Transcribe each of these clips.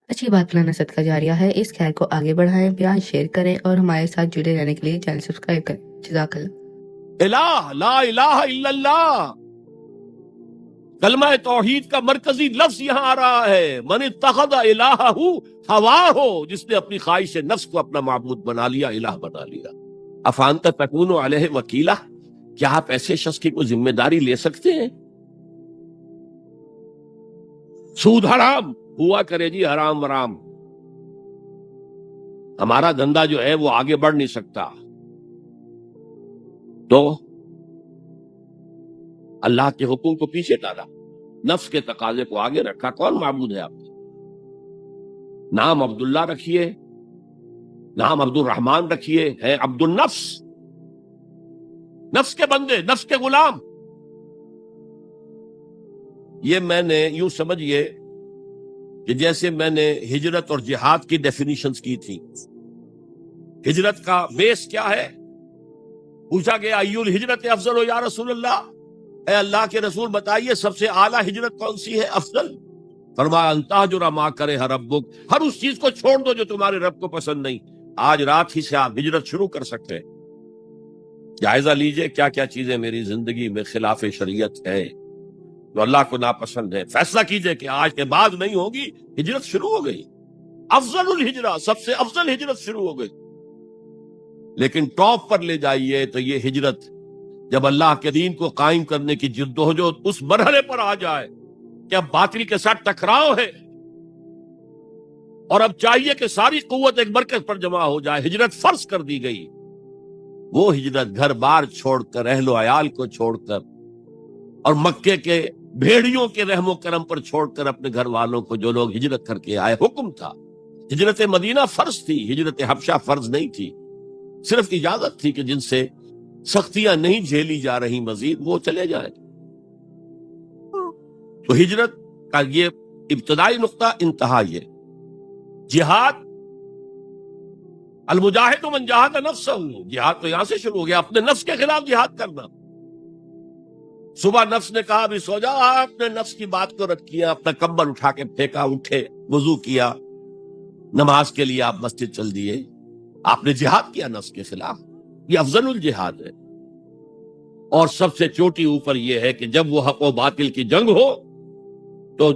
اچھی بات پلانا صدقہ جاریہ ہے، اس خیر کو آگے بڑھائیں، بیان شیئر کریں اور ہمارے ساتھ جڑے رہنے کے لیے چینل سبسکرائب کریں۔ جزاک اللہ۔ الہ لا الہ الا اللہ، کلمہ توحید کا مرکزی لفظ یہاں آ رہا ہے۔ من اتخذ الہہ ہواہ، جس نے اپنی خواہش نفس کو اپنا معبود بنا لیا، الہ بنا لیا۔ افانت تکون علیہ وکیلہ، کیا آپ ایسے شخص کی کوئی ذمہ داری لے سکتے ہیں؟ سود حرام ہوا کرے جی، حرام ورام، ہمارا دھندا جو ہے وہ آگے بڑھ نہیں سکتا، تو اللہ کے حکم کو پیچھے ڈالا، نفس کے تقاضے کو آگے رکھا۔ کون معبود ہے آپ کا؟ نام عبداللہ رکھیے، نام عبد الرحمن رکھیے، ہے عبد النفس، نفس کے بندے، نفس کے غلام۔ یہ میں نے یوں سمجھئے کہ جیسے میں نے ہجرت اور جہاد کی ڈیفینیشنز کی تھی۔ ہجرت کا بیس کیا ہے؟ پوچھا گیا ایو الہجرت افضل یا رسول اللہ، اے اللہ کے رسول بتائیے سب سے اعلیٰ ہجرت کون سی ہے، افضل؟ فرمایا ان تہجر ما کرہ ربک، ہر اس چیز کو چھوڑ دو جو تمہارے رب کو پسند نہیں۔ آج رات ہی سے آپ ہجرت شروع کر سکتے ہیں۔ جائزہ لیجئے کیا کیا چیزیں میری زندگی میں خلاف شریعت ہے، جو اللہ کو ناپسند ہے، فیصلہ کیجئے کہ آج کے بعد نہیں ہوگی، ہجرت شروع ہو گئی۔ افضل الہجرہ، سب سے افضل ہجرت شروع ہو گئی۔ لیکن ٹاپ پر لے جائیے تو یہ ہجرت جب اللہ کے دین کو قائم کرنے کی جدوجہد اس مرحلے پر آ جائے کہ اب باطل کے ساتھ ٹکراؤ ہے اور اب چاہیے کہ ساری قوت ایک مرکز پر جمع ہو جائے، ہجرت فرض کر دی گئی۔ وہ ہجرت گھر بار چھوڑ کر، اہل و عیال کو چھوڑ کر، اور مکے کے بھیڑیوں کے رحم و کرم پر چھوڑ کر اپنے گھر والوں کو، جو لوگ ہجرت کر کے آئے، حکم تھا۔ ہجرت مدینہ فرض تھی، ہجرت حبشہ فرض نہیں تھی، صرف اجازت تھی کہ جن سے سختیاں نہیں جھیلی جا رہی مزید وہ چلے جائیں۔ تو ہجرت کا یہ ابتدائی نقطہ، انتہا یہ جہاد، المجاہد من جاہد نفسہ، جہاد تو یہاں سے شروع ہو گیا، اپنے نفس کے خلاف جہاد کرنا۔ صبح نفس نے کہا ابھی سو جا، آپ نے نفس کی بات کو رد کیا، اپنا کمبل اٹھا کے پھینکا، اٹھے، وضو کیا، نماز کے لیے آپ مسجد چل دیے، آپ نے جہاد کیا نفس کے خلاف۔ یہ افضل الجہاد ہے۔ اور سب سے چوٹی اوپر یہ ہے کہ جب وہ حق و باطل کی جنگ ہو تو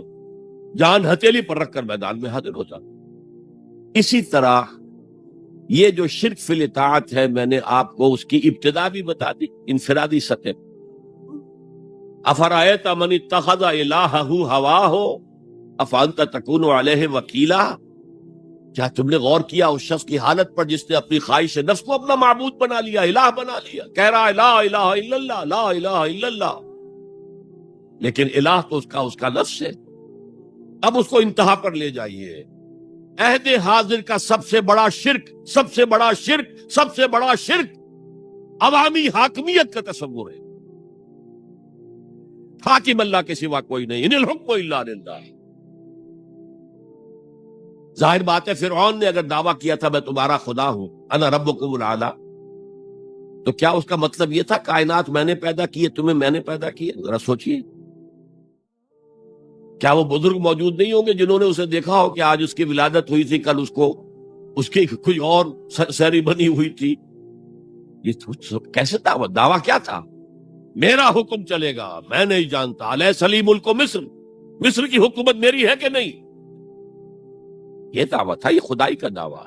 جان ہتھیلی پر رکھ کر میدان میں حاضر ہو جاتا۔ اسی طرح یہ جو شرک فی الاطاعت ہے، میں نے آپ کو اس کی ابتدا بھی بتا دی، انفرادی سطح۔ افرأیت من اتخذ الہہ ہواہ افانت تکون علیہ وکیلا، کیا تم نے غور کیا اس شخص کی حالت پر جس نے اپنی خواہش نفس کو اپنا معبود بنا لیا، الہ بنا لیا؟ کہہ رہا ہے لا الہ الا اللہ، لا الہ الا اللہ، لیکن الہ تو اس کا نفس ہے۔ اب اس کو انتہا پر لے جائیے۔ عہد حاضر کا سب سے بڑا شرک، سب سے بڑا شرک، سب سے بڑا شرک عوامی حاکمیت کا تصور ہے۔ حاکم اللہ کے سوا کوئی نہیں، ان الحکم الا للہ۔ ظاہر بات ہے فرعون نے اگر دعویٰ کیا تھا میں تمہارا خدا ہوں، انا ربکم الاعلی، تو کیا اس کا مطلب یہ تھا کائنات میں نے پیدا کی ہے، تمہیں میں نے پیدا کی ہے؟ ذرا سوچئے، کیا وہ بزرگ موجود نہیں ہوں گے جنہوں نے اسے دیکھا ہو کہ آج اس کی ولادت ہوئی تھی، کل اس کی کوئی اور سیری بنی ہوئی تھی؟ یہ کیسے دعویٰ کیا تھا؟ میرا حکم چلے گا، میں نہیں جانتا، الیس لی ملک مصر، مصر کی حکومت میری ہے کہ نہیں؟ یہ دعویٰ تھا، یہ خدائی کا دعویٰ۔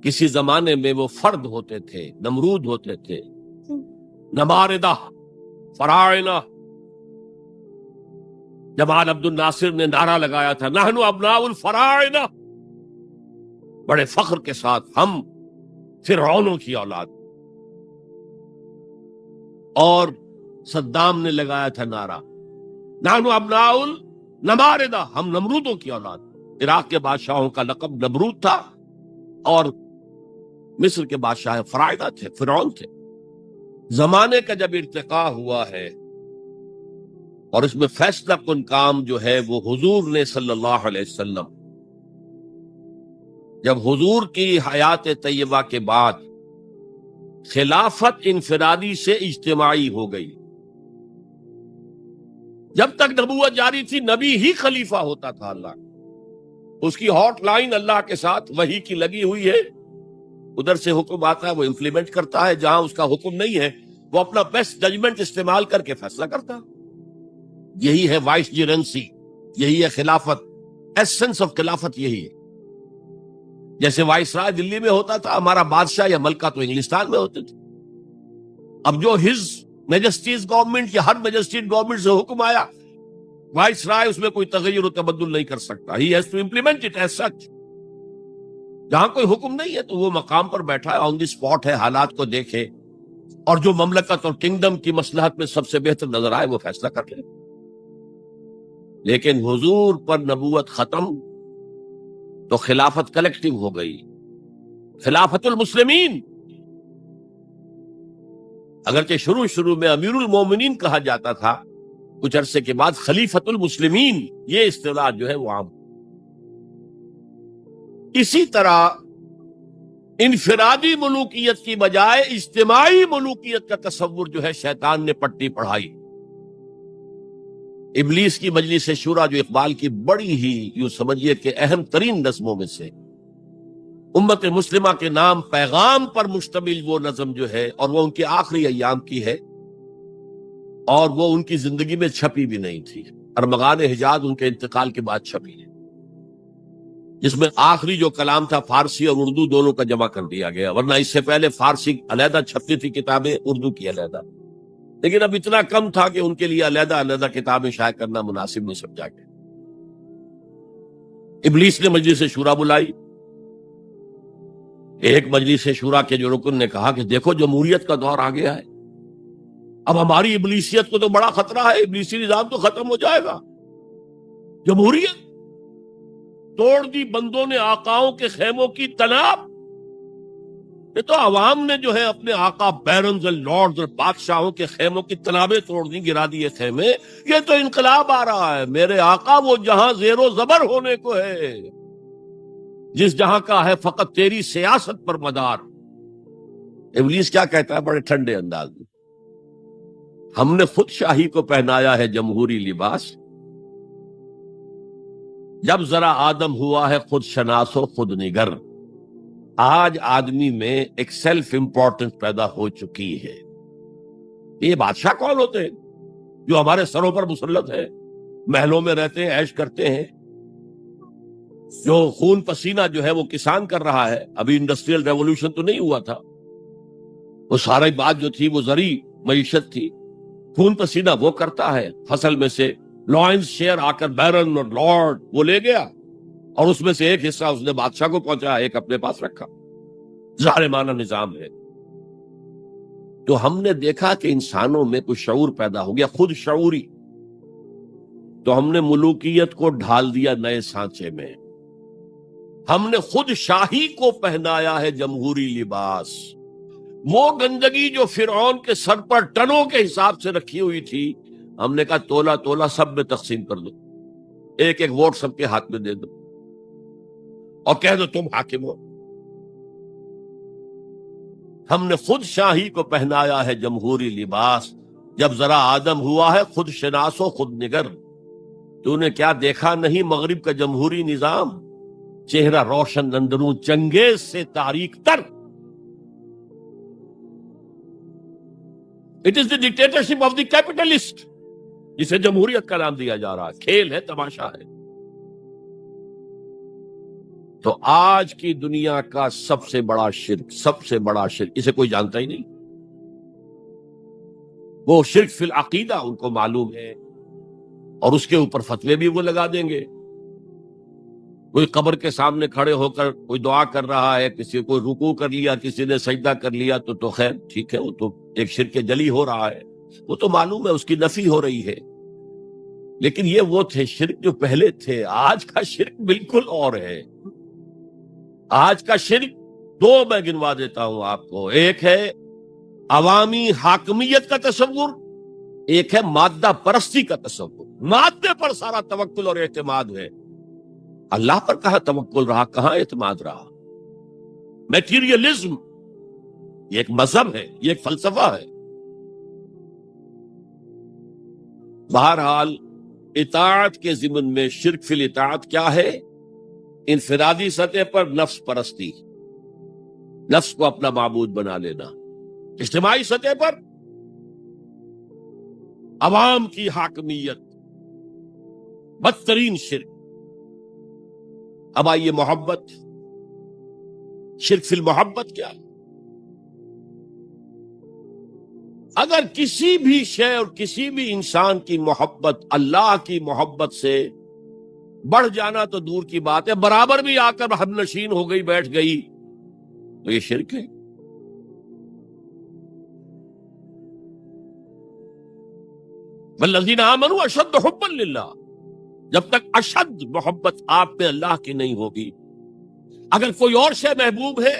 کسی زمانے میں وہ فرد ہوتے تھے، نمرود ہوتے تھے، نماردہ، فراعنہ۔ جمال عبد الناصر نے نعرہ لگایا تھا نحن ابناء الفراعنہ، بڑے فخر کے ساتھ، ہم فرعونوں کی اولاد۔ اور صدام نے لگایا تھا نعرہ نحن ابناء النماردہ، ہم نمرودوں کی اولاد۔ عراق کے بادشاہوں کا لقب نمرود تھا، اور مصر کے بادشاہ فراعنہ تھے، فرعون تھے۔ زمانے کا جب ارتقا ہوا ہے اور اس میں فیصلہ کن کام جو ہے وہ حضور نے صلی اللہ علیہ وسلم، جب حضور کی حیات طیبہ کے بعد خلافت انفرادی سے اجتماعی ہو گئی۔ جب تک نبوت جاری تھی نبی ہی خلیفہ ہوتا تھا اللہ، اس کی ہاٹ لائن اللہ کے ساتھ وحی کی لگی ہوئی ہے، ادھر سے حکم آتا ہے، وہ امپلیمنٹ کرتا ہے، جہاں اس کا حکم نہیں ہے وہ اپنا بیسٹ ججمنٹ استعمال کر کے فیصلہ کرتا ہے۔ یہی ہے وائس جیرنسی، یہی ہے خلافت، ایسنس آف خلافت یہی ہے۔ جیسے وائس رائے دلی میں ہوتا تھا، ہمارا بادشاہ یا ملکہ تو انگلستان میں ہوتے تھے۔ اب جو ہز میجسٹیز گورنمنٹ یا ہر میجسٹیز گورنمنٹ سے حکم آیا، وائس رائے اس میں کوئی تغیر و تبدل نہیں کر سکتا، he has to implement it as such. جہاں کوئی حکم نہیں ہے تو وہ مقام پر بیٹھا ہے، آن دی اسپاٹ ہے، حالات کو دیکھے اور جو مملکت اور کنگڈم کی مصلحت میں سب سے بہتر نظر آئے وہ فیصلہ کر لے۔ لیکن حضور پر نبوت ختم تو خلافت کلیکٹیو ہو گئی، خلافت المسلمین۔ اگرچہ شروع میں امیر المومنین کہا جاتا تھا، کچھ عرصے کے بعد خلیفت المسلمین یہ اصطلاح جو ہے وہ عام۔ اسی طرح انفرادی ملوکیت کی بجائے اجتماعی ملوکیت کا تصور جو ہے شیطان نے پٹی پڑھائی۔ ابلیس کی مجلس شورا جو اقبال کی بڑی ہی یوں سمجھیے کہ اہم ترین نظموں میں سے، امت مسلمہ کے نام پیغام پر مشتمل وہ نظم جو ہے، اور وہ ان کے آخری ایام کی ہے، اور وہ ان کی زندگی میں چھپی بھی نہیں تھی، ارمغان حجاز ان کے انتقال کے بعد چھپی ہے، جس میں آخری جو کلام تھا فارسی اور اردو دونوں کا جمع کر دیا گیا، ورنہ اس سے پہلے فارسی علیحدہ چھپتی تھی کتابیں، اردو کی علیحدہ، لیکن اب اتنا کم تھا کہ ان کے لیے علیحدہ کتابیں شائع کرنا مناسب نہیں سمجھا گیا۔ ابلیس نے مجلس شورا بلائی۔ ایک مجلس شورا کے جو رکن نے کہا کہ دیکھو جمہوریت کا دور آ گیا ہے، اب ہماری ابلیسیت کو تو بڑا خطرہ ہے، ابلیسی نظام تو ختم ہو جائے گا۔ جمہوریت توڑ دی بندوں نے آقاؤں کے خیموں کی تناب، یہ تو عوام نے جو ہے اپنے آقا بیرنز اور لارڈز اور بادشاہوں کے خیموں کی تنابیں توڑ دی، گرا دیے خیمے۔ یہ تو انقلاب آ رہا ہے، میرے آقا وہ جہاں زیر و زبر ہونے کو ہے، جس جہاں کا ہے فقط تیری سیاست پر مدار۔ ابلیس کیا کہتا ہے بڑے ٹھنڈے انداز میں، ہم نے خود شاہی کو پہنایا ہے جمہوری لباس، جب ذرا آدم ہوا ہے خود شناس و خود نگر۔ آج آدمی میں ایک سیلف امپورٹنس پیدا ہو چکی ہے۔ یہ بادشاہ کون ہوتے ہیں جو ہمارے سروں پر مسلط ہے، محلوں میں رہتے ہیں، عیش کرتے ہیں، جو خون پسینہ جو ہے وہ کسان کر رہا ہے۔ ابھی انڈسٹریل ریولوشن تو نہیں ہوا تھا، وہ ساری بات جو تھی وہ زرعی معیشت تھی، خون پسینہ وہ کرتا ہے، فصل میں سے لائنز شیئر آ کر بیرن اور لارڈ وہ لے گیا، اور اس میں سے ایک حصہ اس نے بادشاہ کو پہنچایا، ایک اپنے پاس رکھا۔ ظالمانہ نظام ہے۔ تو ہم نے دیکھا کہ انسانوں میں کچھ شعور پیدا ہو گیا، خود شعوری، تو ہم نے ملوکیت کو ڈھال دیا نئے سانچے میں، ہم نے خود شاہی کو پہنایا ہے جمہوری لباس۔ وہ گندگی جو فرعون کے سر پر ٹنوں کے حساب سے رکھی ہوئی تھی، ہم نے کہا تولا تولا سب میں تقسیم کر دو، ایک ایک ووٹ سب کے ہاتھ میں دے دو اور کہہ دو تم حاکم ہو۔ ہم نے خود شاہی کو پہنایا ہے جمہوری لباس، جب ذرا آدم ہوا ہے خود شناس و خود نگر۔ تو نے کیا دیکھا نہیں مغرب کا جمہوری نظام، چہرہ روشن اندروں چنگیز سے تاریک تر۔ It is the dictatorship of the capitalist, جسے جمہوریت کا نام دیا جا رہا ہے، کھیل ہے، تماشا ہے۔ تو آج کی دنیا کا سب سے بڑا شرک اسے کوئی جانتا ہی نہیں، وہ شرک فی العقیدہ ان کو معلوم ہے، اور اس کے اوپر فتوے بھی وہ لگا دیں گے۔ کوئی قبر کے سامنے کھڑے ہو کر کوئی دعا کر رہا ہے، کسی کو رکوع کر لیا، کسی نے سجدہ کر لیا، تو خیر ٹھیک ہے، وہ تو ایک شرک جلی ہو رہا ہے، وہ تو معلوم ہے، اس کی نفی ہو رہی ہے۔ لیکن یہ وہ تھے شرک جو پہلے تھے، آج کا شرک بالکل اور ہے۔ آج کا شرک دو میں گنوا دیتا ہوں آپ کو، ایک ہے عوامی حاکمیت کا تصور، ایک ہے مادہ پرستی کا تصور۔ مادے پر سارا توکل اور اعتماد ہے، اللہ پر کہاں توکل رہا، کہاں اعتماد رہا۔ میٹیریلزم یہ ایک مذہب ہے، یہ ایک فلسفہ ہے۔ بہرحال اطاعت کے ضمن میں شرک فی الاطاعت کیا ہے؟ انفرادی سطح پر نفس پرستی، نفس کو اپنا معبود بنا لینا، اجتماعی سطح پر عوام کی حاکمیت، بدترین شرک۔ اب آئیے محبت، شرک فی المحبت کیا؟ اگر کسی بھی شے اور کسی بھی انسان کی محبت اللہ کی محبت سے بڑھ جانا تو دور کی بات ہے، برابر بھی آ کر ہم نشین ہو گئی، بیٹھ گئی، تو یہ شرک ہے۔ والذین آمنوا اشد حبا للہ، جب تک اشد محبت آپ میں اللہ کی نہیں ہوگی، اگر کوئی اور شے محبوب ہے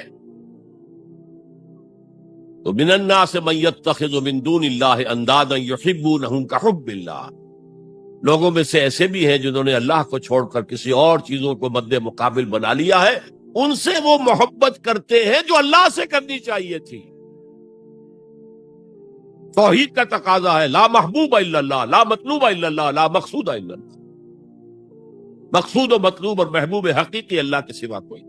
تو من الناس من یتخذ من دون اللہ اندادا یحبونہم کحب اللہ، لوگوں میں سے ایسے بھی ہیں جنہوں نے اللہ کو چھوڑ کر کسی اور چیزوں کو مد مقابل بنا لیا ہے، ان سے وہ محبت کرتے ہیں جو اللہ سے کرنی چاہیے تھی۔ توحید کا تقاضا ہے لا محبوب الا اللہ، لا مطلوب الا اللہ، لا مقصود الا اللہ، مقصود و مطلوب اور محبوب حقیقی اللہ کے سوا کوئی۔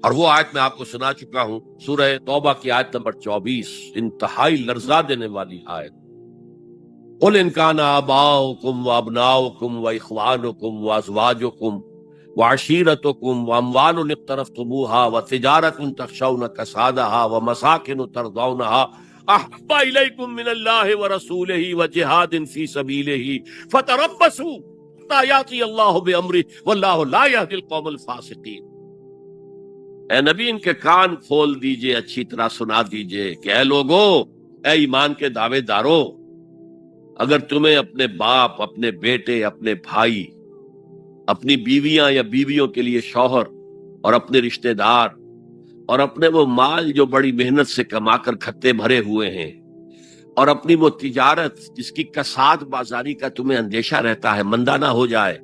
اور وہ آیت میں آپ کو سنا چکا ہوں، سورہ توبہ کی آیت نمبر 24، انتہائی لرزا دینے والی آیت۔ قل ان کان آباؤکم وابناؤکم واخوانکم وازواجکم وعشیرتکم واموال اقترفتموها وتجارۃ تخشون کسادها ومساکن ترضونها احب الیکم من اللہ ورسولہ وجہاد فی سبیلہ فتربصوا حتی یأتی اللہ بامرہ واللہ لا یہدی القوم الفاسقین۔ اے نبی، ان کے کان کھول دیجئے، اچھی طرح سنا دیجئے کہ اے لوگو، اے ایمان کے دعوے دارو، اگر تمہیں اپنے باپ، اپنے بیٹے، اپنے بھائی، اپنی بیویاں یا بیویوں کے لیے شوہر، اور اپنے رشتہ دار، اور اپنے وہ مال جو بڑی محنت سے کما کر کھتے بھرے ہوئے ہیں، اور اپنی وہ تجارت جس کی کساد بازاری کا تمہیں اندیشہ رہتا ہے مندہ نہ ہو جائے،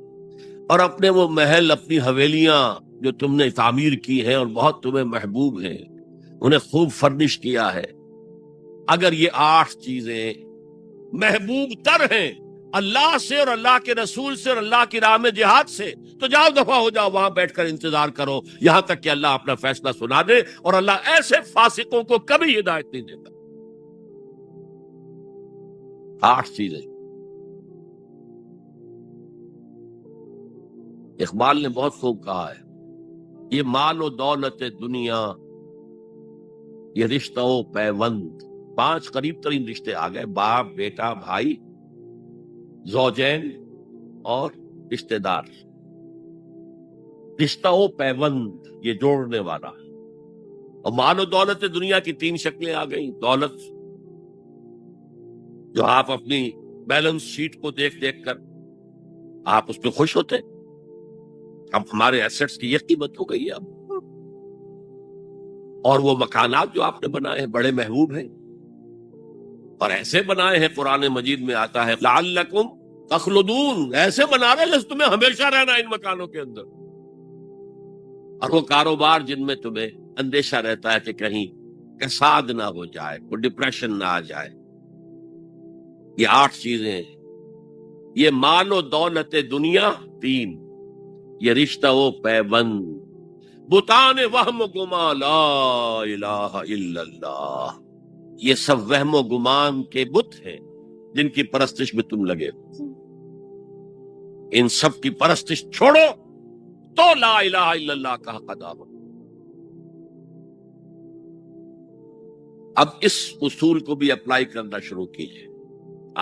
اور اپنے وہ محل، اپنی حویلیاں جو تم نے تعمیر کی ہیں اور بہت تمہیں محبوب ہیں، انہیں خوب فرنش کیا ہے، اگر یہ 8 چیزیں محبوب تر ہیں اللہ سے اور اللہ کے رسول سے اور اللہ کی راہ میں جہاد سے، تو جاؤ دفع ہو جاؤ، وہاں بیٹھ کر انتظار کرو یہاں تک کہ اللہ اپنا فیصلہ سنا دے، اور اللہ ایسے فاسقوں کو کبھی ہدایت نہیں دیتا۔ 8 چیزیں اقبال نے بہت خوب کہا ہے، یہ مال و دولت دنیا، یہ رشتہ و پیوند، 5 قریب ترین رشتے آ گئے، باپ، بیٹا، بھائی، زوجین اور رشتہ دار۔ رشتہ و پیوند یہ جوڑنے والا، اور مال و دولت دنیا کی 3 شکلیں آ گئیں۔ دولت جو آپ اپنی بیلنس شیٹ کو دیکھ دیکھ کر آپ اس پہ خوش ہوتے، اب ہمارے ایسٹس کی یہ قیمت ہو گئی ہے اب، اور وہ مکانات جو آپ نے بنائے ہیں بڑے محبوب ہیں، اور ایسے بنائے ہیں، قرآن مجید میں آتا ہے لعلکم تخلدون، ایسے بنا رہے ہیں جیسے تمہیں ہمیشہ رہنا ان مکانوں کے اندر، اور وہ کاروبار جن میں تمہیں اندیشہ رہتا ہے کہ کہیں کساد نہ ہو جائے، کوئی ڈپریشن نہ آ جائے۔ یہ 8 چیزیں، یہ مال و دولت دنیا 3، یہ رشتہ و پیوند، بتان وہم و گما لا الہ الا اللہ، یہ سب وہم و گمان کے بت ہیں جن کی پرستش میں تم لگے ہو، ان سب کی پرستش چھوڑو تو لا الہ الا اللہ کا حق ادا ہو۔ اب اس اصول کو بھی اپلائی کرنا شروع کیجئے۔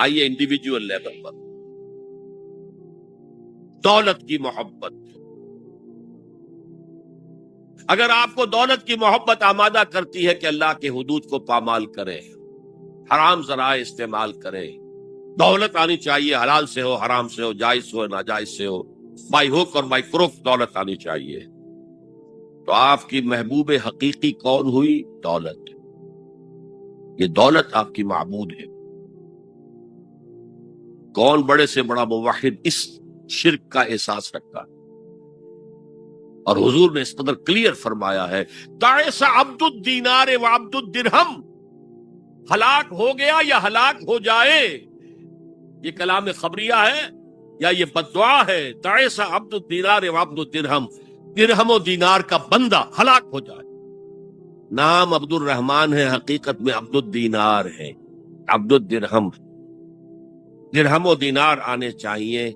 آئیے انڈیویجول لیول پر، دولت کی محبت، اگر آپ کو دولت کی محبت آمادہ کرتی ہے کہ اللہ کے حدود کو پامال کریں، حرام ذرائع استعمال کریں، دولت آنی چاہیے، حلال سے ہو، حرام سے ہو، جائز سے ہو، ناجائز سے ہو، بائی ہوک اور بائی کروک دولت آنی چاہیے، تو آپ کی محبوب حقیقی کون ہوئی؟ دولت۔ یہ دولت آپ کی معبود ہے۔ کون بڑے سے بڑا موحد اس شرک کا احساس رکھتا ہے؟ اور حضور نے اس قدر کلیئر فرمایا ہے، تعس عبد الدینار و عبد الدرہم، ہلاک ہو گیا یا ہلاک ہو جائے، یہ کلام خبریہ ہے یا یہ بددعا ہے تعیس عبد الدینار و عبد الدرہم، درہم و دینار کا بندہ ہلاک ہو جائے۔ نام عبد الرحمن ہے، حقیقت میں عبد الدینار ہے، عبد الدرہم۔ درہم و دینار آنے چاہیے،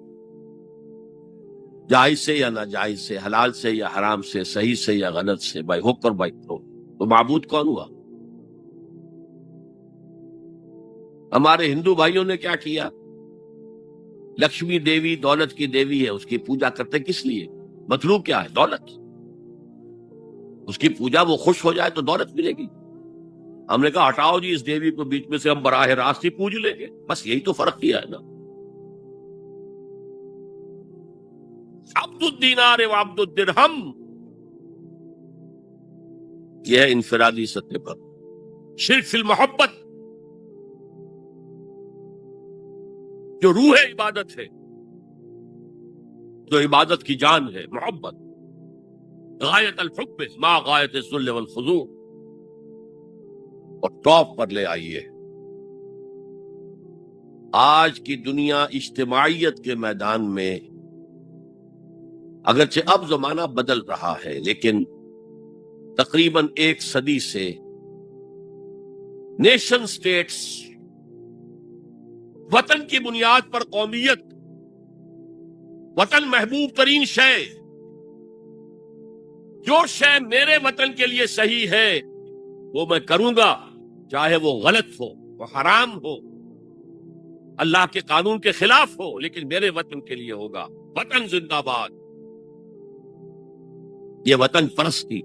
جائز سے یا ناجائز سے، حلال سے یا حرام سے، صحیح سے یا غلط سے، بھائی ہو کر بھائی تو معبود کون ہوا؟ ہمارے ہندو بھائیوں نے کیا کیا؟ لکشمی دیوی دولت کی دیوی ہے، اس کی پوجا کرتے کس لیے؟ مطلوب کیا ہے؟ دولت۔ اس کی پوجا وہ خوش ہو جائے تو دولت ملے گی۔ ہم نے کہا ہٹاؤ جی اس دیوی کو بیچ میں سے، ہم براہ راست ہی پوج لیں گے، بس یہی تو فرق کیا ہے نا۔ عبد الدینار و عبد الدرہم، یہ ہے انفرادی سطح پر۔ شرک فی المحبت، جو روح عبادت ہے، جو عبادت کی جان ہے، محبت، غایت الحب ما غایت الذل والخضوع، اور ٹاپ پر لے آئیے۔ آج کی دنیا اجتماعیت کے میدان میں اگرچہ اب زمانہ بدل رہا ہے، لیکن تقریباً 1 صدی سے نیشن سٹیٹس، وطن کی بنیاد پر قومیت، وطن محبوب ترین شے، جو شے میرے وطن کے لیے صحیح ہے وہ میں کروں گا، چاہے وہ غلط ہو، وہ حرام ہو، اللہ کے قانون کے خلاف ہو، لیکن میرے وطن کے لیے ہوگا۔ وطن زندہ باد، یہ وطن پرستی۔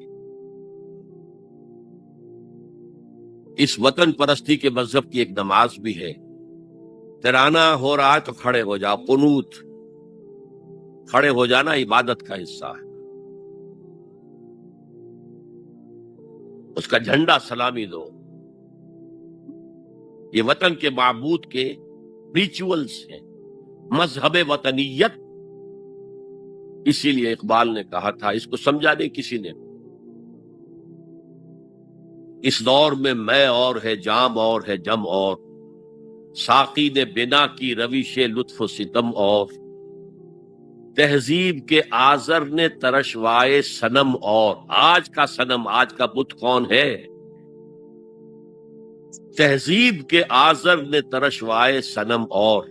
اس وطن پرستی کے مذہب کی ایک نماز بھی ہے، ترانہ ہو رہا ہے تو کھڑے ہو جاؤ، قنوت، کھڑے ہو جانا عبادت کا حصہ ہے۔ اس کا جھنڈا سلامی دو۔ یہ وطن کے معبود کے ریچولز ہیں، مذہب وطنیت۔ اسی لیے اقبال نے کہا تھا، اس کو سمجھا نہیں کسی نے، اس دور میں اور ہے، جام اور ہے، جم اور، ساقی نے بنا کی روش لطف و ستم اور، تہذیب کے آزر نے ترشوائے صنم اور۔ آج کا صنم، آج کا بت کون ہے؟ تہذیب کے آزر نے ترشوائے صنم اور،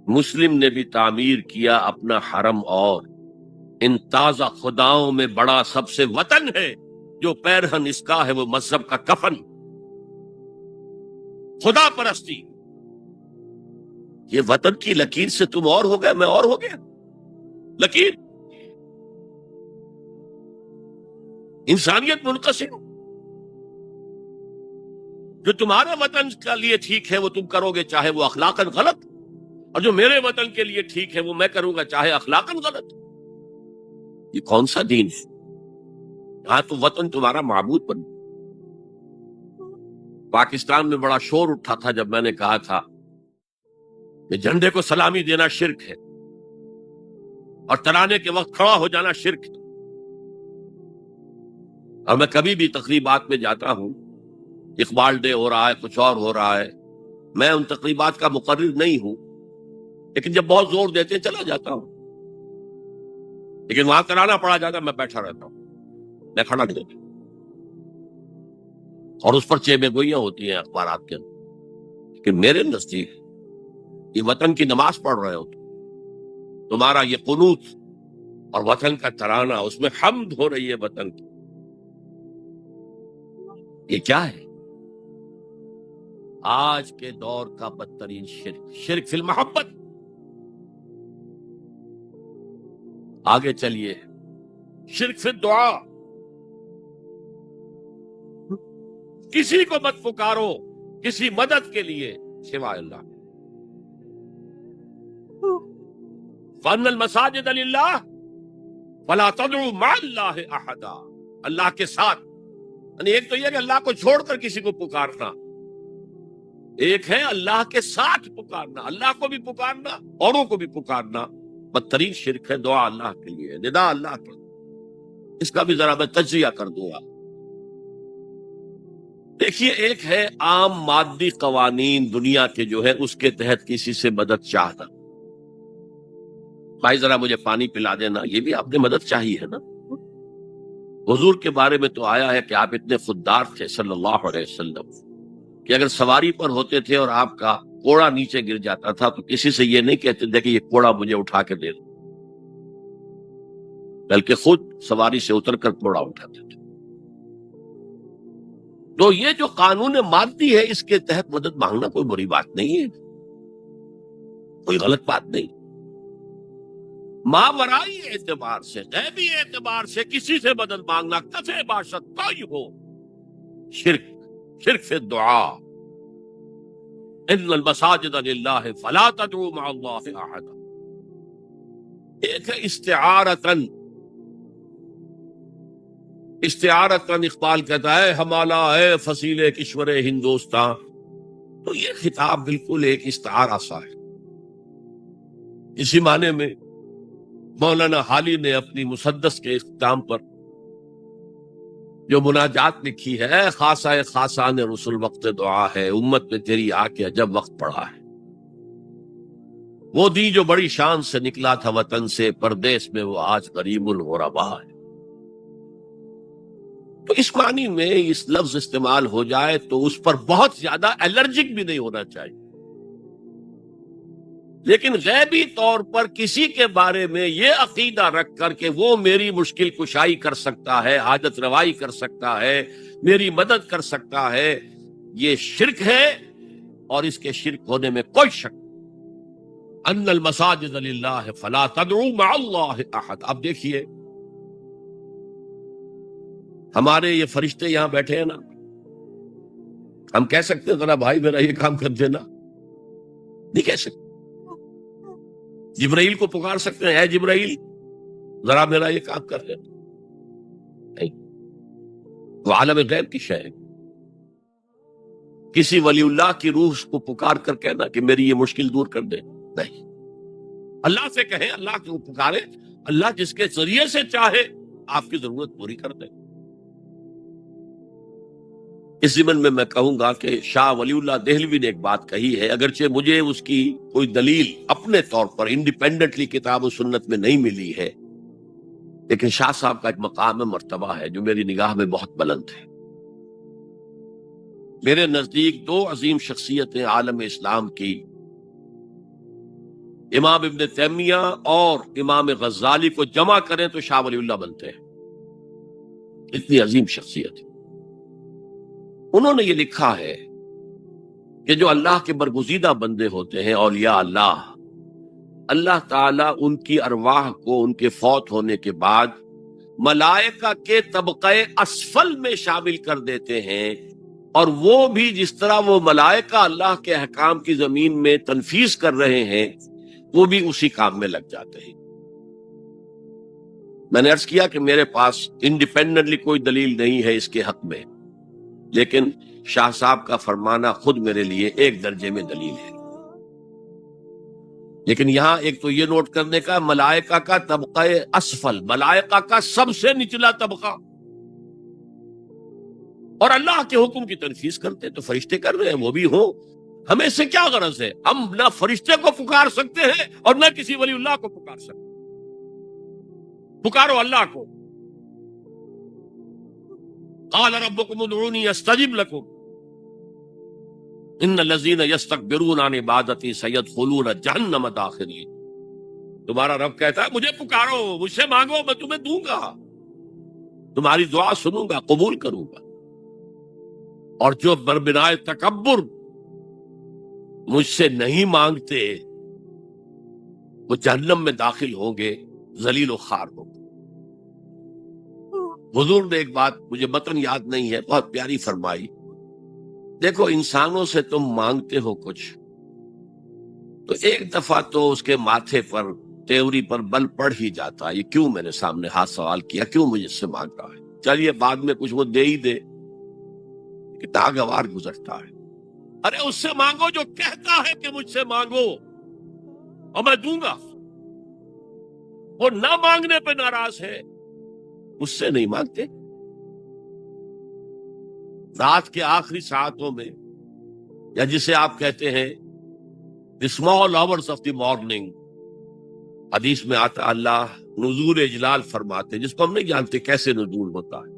مسلم نے بھی تعمیر کیا اپنا حرم اور، ان تازہ خداؤں میں بڑا سب سے وطن ہے، جو پیرہن اس کا ہے وہ مذہب کا کفن۔ خدا پرستی، یہ وطن کی لکیر سے تم اور ہو گئے، میں اور ہو گیا۔ لکیر، انسانیت منقسم، جو تمہارے وطن کے لیے ٹھیک ہے وہ تم کرو گے چاہے وہ اخلاقاً غلط، اور جو میرے وطن کے لیے ٹھیک ہے وہ میں کروں گا چاہے اخلاقاً غلط۔ یہ کون سا دین ہے؟ یہاں تو وطن تمہارا معبود بن۔ پاکستان میں بڑا شور اٹھا تھا جب میں نے کہا تھا کہ جھنڈے کو سلامی دینا شرک ہے اور ترانے کے وقت کھڑا ہو جانا شرک ہے۔ اور میں کبھی بھی تقریبات میں جاتا ہوں، اقبال ڈے ہو رہا ہے، کچھ اور ہو رہا ہے، میں ان تقریبات کا مقرر نہیں ہوں، لیکن جب بہت زور دیتے ہیں چلا جاتا ہوں، لیکن وہاں ترانہ پڑا جاتا میں بیٹھا رہتا ہوں، میں کھڑا نہیں ہوتا، اور اس پر چیبے گوئیاں ہوتی ہیں اخبارات کے اندر۔ کہ میرے نزدیک یہ وطن کی نماز پڑھ رہے ہو، تمہارا یہ قنوت اور وطن کا ترانہ، اس میں حمد ہو رہی ہے وطن کی، یہ کیا ہے؟ آج کے دور کا بدترین شرک، شرک فی المحبت۔ آگے چلیے، شرک فی الدعا، کسی کو مت پکارو کسی مدد کے لیے سوائے اللہ۔ وَأَنَّ الْمَسَاجِدَ لِلَّهِ فَلَا تَدْعُوا مَعَ اللَّهِ أَحَدًا، اللہ کے ساتھ، یعنی ایک تو یہ کہ اللہ کو چھوڑ کر کسی کو پکارنا، ایک ہے اللہ کے ساتھ پکارنا، اللہ کو بھی پکارنا، اوروں کو بھی پکارنا۔ بدترین شرک ہے دعا اللہ کے لیے، ندا اللہ کے، اس کا بھی ذرا میں تجزیہ کر دوں گا۔ دیکھیے، ایک ہے عام مادی قوانین دنیا کے جو ہے اس کے تحت کسی سے مدد چاہنا، بھائی ذرا مجھے پانی پلا دینا، یہ بھی آپ نے مدد چاہیے ہے نا۔ حضور کے بارے میں تو آیا ہے کہ آپ اتنے خوددار تھے صلی اللہ علیہ وسلم کہ اگر سواری پر ہوتے تھے اور آپ کا کوڑا نیچے گر جاتا تھا تو کسی سے یہ نہیں کہتے تھے کہ یہ کوڑا مجھے اٹھا کے دے دو، بلکہ خود سواری سے اتر کر کوڑا اٹھاتے تھے۔ تو یہ جو قانون مادی ہے اس کے تحت مدد مانگنا کوئی بری بات نہیں ہے، کوئی غلط بات نہیں۔ ماورائی اعتبار سے، غیبی اعتبار سے کسی سے مدد مانگنا کفے باشد کوئی ہو، شرک، شرک فی الدعا، ان المساجد للہ فلا تدعوا مع اللہ احدا۔ ایک ہے استعارتن، استعارتن اقبال کہتا ہے ہمالا ہے فصیل کشور ہندوستان، تو یہ خطاب بالکل ایک استعارہ سا ہے۔ اسی معنی میں مولانا حالی نے اپنی مسدس کے اختتام پر جو مناجات لکھی ہے، خاصہ خاصان رسول وقت دعا ہے، امت میں تیری آ کے عجب وقت پڑا ہے، وہ دی جو بڑی شان سے نکلا تھا وطن سے، پردیس میں وہ آج غریب الغربا ہے۔ تو اس معنی میں اس لفظ استعمال ہو جائے تو اس پر بہت زیادہ الرجک بھی نہیں ہونا چاہیے، لیکن غیبی طور پر کسی کے بارے میں یہ عقیدہ رکھ کر کہ وہ میری مشکل کشائی کر سکتا ہے، حاجت روائی کر سکتا ہے، میری مدد کر سکتا ہے، یہ شرک ہے، اور اس کے شرک ہونے میں کوئی شک نہیں۔ ان المساجد للہ فلا تدعوا مع اللہ احد۔ اب دیکھیے ہمارے یہ فرشتے یہاں بیٹھے ہیں نا، ہم کہہ سکتے ہیں ذرا بھائی میرا یہ کام کر دینا؟ نہیں کہہ سکتے۔ جبرائیل کو پکار سکتے ہیں، اے جبرائیل ذرا میرا یہ کام کر دینا؟ نہیں، وہ عالم غیب کی شے ہے۔ کسی ولی اللہ کی روح کو پکار کر کہنا کہ میری یہ مشکل دور کر دے، نہیں۔ اللہ سے کہیں، اللہ کو پکارے، اللہ جس کے ذریعے سے چاہے آپ کی ضرورت پوری کر دے۔ اس ضمن میں میں کہوں گا کہ شاہ ولی اللہ دہلوی نے ایک بات کہی ہے، اگرچہ مجھے اس کی کوئی دلیل اپنے طور پر انڈیپینڈنٹلی کتاب و سنت میں نہیں ملی ہے، لیکن شاہ صاحب کا ایک مقام مرتبہ ہے جو میری نگاہ میں بہت بلند ہے۔ میرے نزدیک دو عظیم شخصیتیں عالم اسلام کی، امام ابن تیمیہ اور امام غزالی کو جمع کریں تو شاہ ولی اللہ بنتے ہیں، اتنی عظیم شخصیت ہے۔ انہوں نے یہ لکھا ہے کہ جو اللہ کے برگزیدہ بندے ہوتے ہیں، اولیاء اللہ، اللہ تعالیٰ ان کی ارواح کو ان کے فوت ہونے کے بعد ملائکہ کے طبقہ اسفل میں شامل کر دیتے ہیں، اور وہ بھی جس طرح وہ ملائکہ اللہ کے احکام کی زمین میں تنفیذ کر رہے ہیں وہ بھی اسی کام میں لگ جاتے ہیں۔ میں نے عرض کیا کہ میرے پاس انڈیپینڈنٹلی کوئی دلیل نہیں ہے اس کے حق میں، لیکن شاہ صاحب کا فرمانا خود میرے لیے ایک درجے میں دلیل ہے۔ لیکن یہاں ایک تو یہ نوٹ کرنے کا، ملائکہ کا طبقہ اسفل، ملائکہ کا سب سے نچلا طبقہ، اور اللہ کے حکم کی تنفیذ کرتے تو فرشتے کر رہے ہیں، وہ بھی ہوں، ہمیں سے کیا غرض ہے؟ ہم نہ فرشتے کو پکار سکتے ہیں اور نہ کسی ولی اللہ کو پکار سکتے ہیں۔ پکارو اللہ کو، قال ربکم ادعونی استجب لکم ان الذین یستکبرون عن عبادتی سیدخلون جہنم داخرین۔ تمہارا رب کہتا ہے مجھے پکارو، مجھ سے مانگو، میں تمہیں دوں گا، تمہاری دعا سنوں گا، قبول کروں گا، اور جو بربنائے تکبر مجھ سے نہیں مانگتے وہ جہنم میں داخل ہوں گے، ذلیل و خوار ہوں گے۔ حضور نے ایک بات مجھے متن یاد نہیں ہے، بہت پیاری فرمائی، دیکھو انسانوں سے تم مانگتے ہو کچھ تو ایک دفعہ تو اس کے ماتھے پر، تیوری پر بل پڑ ہی جاتا ہے، یہ کیوں میرے سامنے ہاتھ سوال کیا، کیوں مجھ سے مانگ رہا ہے، چلیے بعد میں کچھ وہ دے ہی دے، کہ ناگوار گزرتا ہے۔ ارے اس سے مانگو جو کہتا ہے کہ مجھ سے مانگو اور میں دوں گا، وہ نہ مانگنے پہ ناراض ہے، اس سے نہیں مانگتے۔ رات کے آخری ساعتوں میں، یا جسے آپ کہتے ہیں the small hours of the morning، حدیث میں آتا اللہ نزول اجلال فرماتے جس کو ہم نہیں جانتے کیسے نزول ہوتا ہے،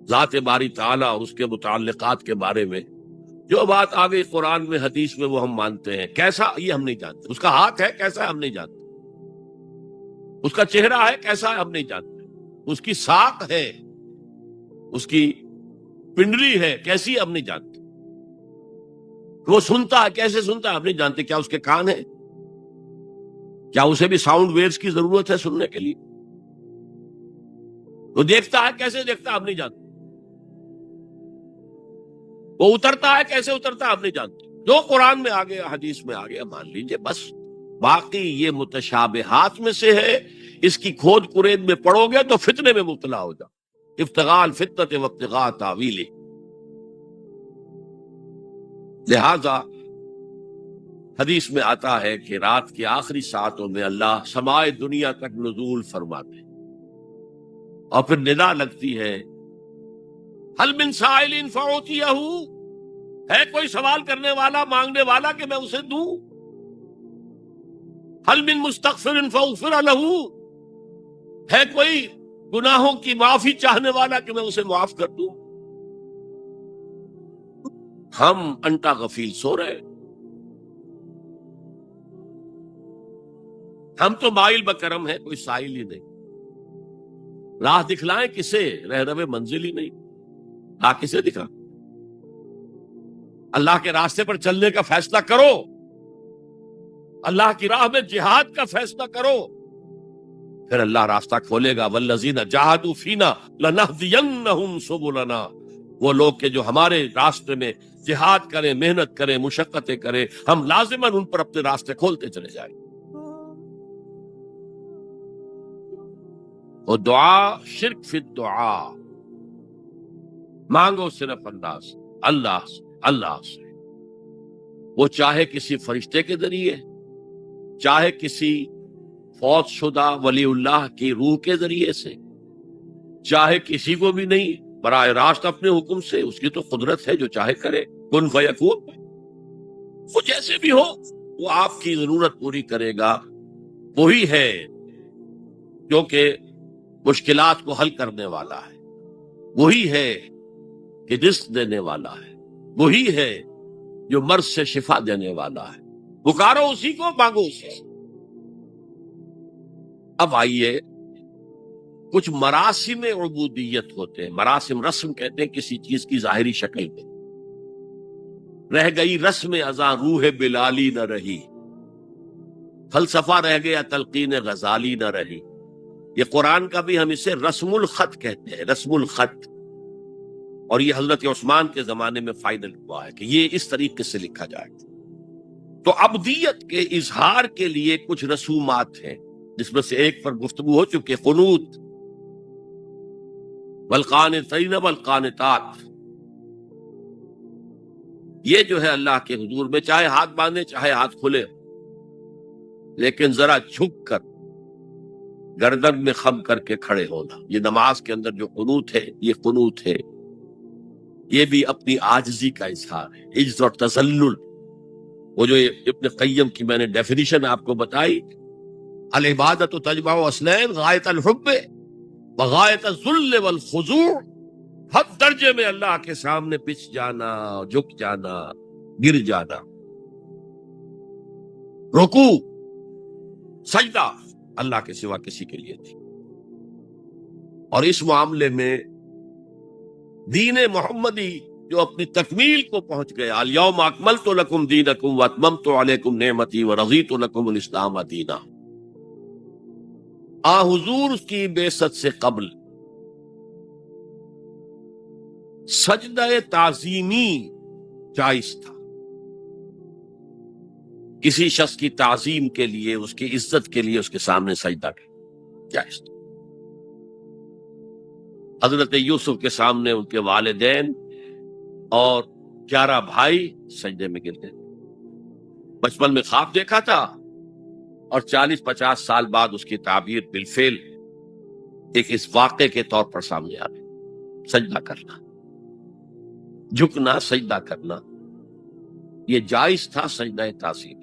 ذات باری تعالیٰ اور اس کے متعلقات کے بارے میں جو بات آ گئی قرآن میں حدیث میں وہ ہم مانتے ہیں، کیسا یہ ہم نہیں جانتے، اس کا ہاتھ ہے کیسا ہے ہم نہیں جانتے، اس کا چہرہ ہے کیسا ہے ہم نہیں جانتے، اس کی ساق ہے، اس کی پنڈلی ہے کیسی ہم نہیں جانتے، وہ سنتا ہے کیسے سنتا ہے ہم نہیں جانتے، کیا اس کے کان ہیں، کیا اسے بھی ساؤنڈ ویوز کی ضرورت ہے سننے کے لیے، وہ دیکھتا ہے کیسے دیکھتا ہے ہم نہیں جانتے، وہ اترتا ہے کیسے اترتا ہے ہم نہیں جانتے، جو قرآن میں آگے حدیث میں آگے مان لیجئے بس، باقی یہ متشابہات میں سے ہے، اس کی کھود کرید میں پڑو گے تو فتنے میں مبتلا ہو جاؤ، ابتغاء الفتنۃ وابتغاء تاویلہ، لہذا حدیث میں آتا ہے کہ رات کی آخری ساعتوں میں اللہ سمائے دنیا تک نزول فرماتے اور پھر ندا لگتی ہے حل من سائل فاعطیہ، ہے کوئی سوال کرنے والا مانگنے والا کہ میں اسے دوں، حل من مستغفر فاغفر لہ، ہے کوئی گناہوں کی معافی چاہنے والا کہ میں اسے معاف کر دوں، ہم انٹا غفیل سو رہے، ہم تو مائل بکرم ہے کوئی سائل ہی نہیں، راہ دکھلائیں کسے، رہنم منزل ہی نہیں، راہ کسے دکھا، اللہ کے راستے پر چلنے کا فیصلہ کرو، اللہ کی راہ میں جہاد کا فیصلہ کرو، پھر اللہ راستہ کھولے گا، والذین جاہدوا فینا لنہدینہم سبلنا، وہ لوگ کہ جو ہمارے راستے میں جہاد کریں، محنت کریں، مشقتیں کریں، ہم لازماً ان پر اپنے راستے کھولتے چلے جائیں۔ اور دعا شرک فی الدعا، مانگو صرف اللہ سے، وہ چاہے کسی فرشتے کے ذریعے، چاہے کسی فوت شدہ ولی اللہ کی روح کے ذریعے سے، چاہے کسی کو بھی نہیں، براہ راست اپنے حکم سے، اس کی تو قدرت ہے جو چاہے کرے، کن فیکون، وہ جیسے بھی ہو وہ آپ کی ضرورت پوری کرے گا، وہی ہے جو کہ مشکلات کو حل کرنے والا ہے، وہی ہے کہ رزق دینے والا ہے، وہی ہے جو مرض سے شفا دینے والا ہے، پکارو اسی کو، مانگو اسی سے۔ اب آئیے کچھ مراسم عبودیت ہوتے ہیں، مراسم رسم کہتے ہیں کسی چیز کی ظاہری شکل میں، رہ گئی رسم ازاں روح بلالی نہ رہی، فلسفہ رہ گیا تلقین غزالی نہ رہی، یہ قرآن کا بھی ہم اسے رسم الخط کہتے ہیں، رسم الخط، اور یہ حضرت عثمان کے زمانے میں فائنل ہوا ہے کہ یہ اس طریقے سے لکھا جائے۔ تو عبدیت کے اظہار کے لیے کچھ رسومات ہیں، جس میں سے ایک پر گفتگو ہو چکی، قنوت، والقانتین والقانتات، یہ جو ہے اللہ کے حضور میں چاہے ہاتھ باندھے چاہے ہاتھ کھلے، لیکن ذرا جھک کر گردن میں خم کر کے کھڑے ہونا، یہ نماز کے اندر جو قنوت ہے یہ قنوت ہے، یہ بھی اپنی عاجزی کا اظہار ہے، عجز اور تذلل، وہ جو ابن قیم کی میں نے ڈیفینیشن آپ کو بتائی، العبادت تجمع اصلین غایت الحب وغایت الذل والخضوع، حد درجے میں اللہ کے سامنے پچھ جانا، جھک جانا، گر جانا، رکوع سجدہ اللہ کے سوا کسی کے لیے نہیں، اور اس معاملے میں دین محمدی جو اپنی تکمیل کو پہنچ گیا، الیوم اکملت لکم دینکم واتممت علیکم نعمتی ورضیت لکم الاسلام دینا، آ حضور کی بعثت سے قبل سجدہ تعظیمی جائز تھا، کسی شخص کی تعظیم کے لیے، اس کی عزت کے لیے اس کے سامنے سجدہ کرنا جائز تھا۔ حضرت یوسف کے سامنے ان کے والدین اور 11 بھائی سجدے میں گر گئے، بچپن میں خواب دیکھا تھا اور 40-50 سال بعد اس کی تعبیر بالفعل ایک اس واقعے کے طور پر سامنے آ گئی۔ سجدہ کرنا، جھکنا، سجدہ کرنا، یہ جائز تھا سجدہ تعظیم۔